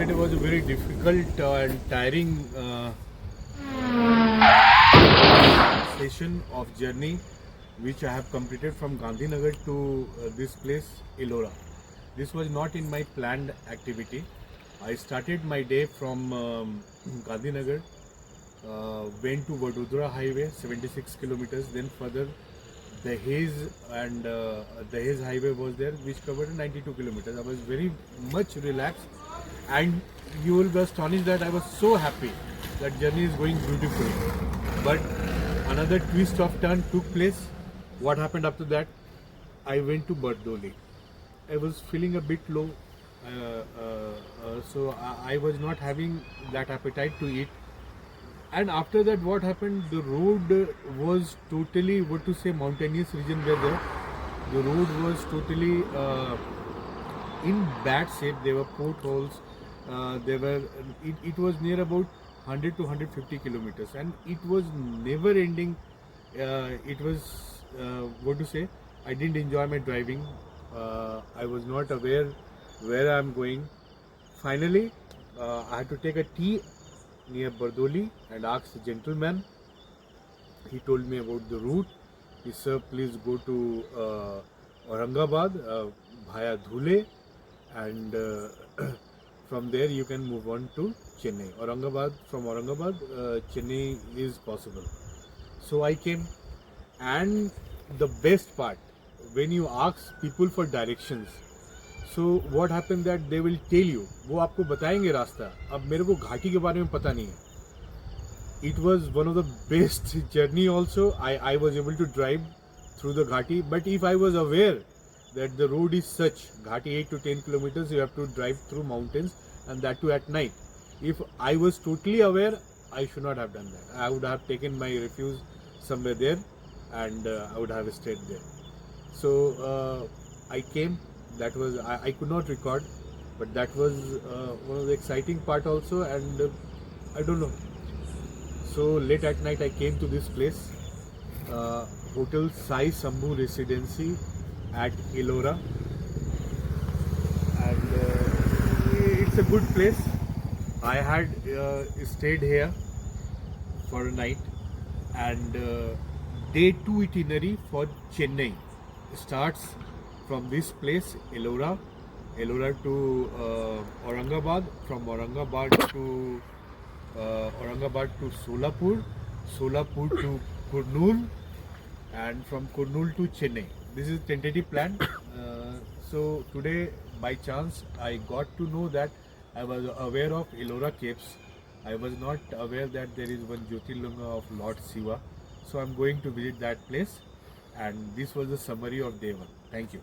yesterday was a very difficult and tiring session of journey which I have completed from Gandhinagar to this place, Ellora. This was not in my planned activity. I started my day from Gandhinagar, went to Vadodara highway, 76 kilometers, then further Dahej and Dahej highway was there which covered 92 kilometers. I was very much relaxed and you will be astonished that I was so happy that journey is going beautifully. But another twist of turn took place. What happened after that? I went to Bardoli. I was feeling a bit low, so I was not having that appetite to eat. And after that, what happened? The road was totally, what to say, mountainous region were there. The road was totally in bad shape. There were potholes. It was near about 100 to 150 kilometers, and it was never ending. It was what to say. I didn't enjoy my driving. I was not aware where I am going. Finally, I had to take a tea near Bardoli and asked the gentleman. He told me about the route. He said, "Sir, please go to Aurangabad via Dhule, and from there you can move on to Chennai. From Aurangabad, Chennai is possible." So I came, and the best part, when you ask people for directions, so what happened that they will tell you, वो आपको बताएंगे रास्ता. अब मेरे को घाटी के बारे में पता नहीं है. It was one of the best journey also. I was able to drive through the Ghati, but if I was aware that the road is such, Ghati 8 to 10 kilometers, you have to drive through mountains, and that too at night. If I was totally aware, I should not have done that. I would have taken my refuge somewhere there, and I would have stayed there. So I came. That was, I could not record, but that was one of the exciting part also, and I don't know. So late at night I came to this place, Hotel Sai Sambhu Residency at Ellora, and it's a good place. I had stayed here for a night, and day 2 itinerary for Chennai starts from this place, Ellora to Aurangabad, from Aurangabad to Solapur to Kurnool, and from Kurnool to Chennai. This is tentative plan. So today, by chance, I got to know that I was aware of Ellora Caves. I was not aware that there is one Jyotirlinga of Lord Shiva. So I'm going to visit that place, and this was the summary of day 1. Thank you.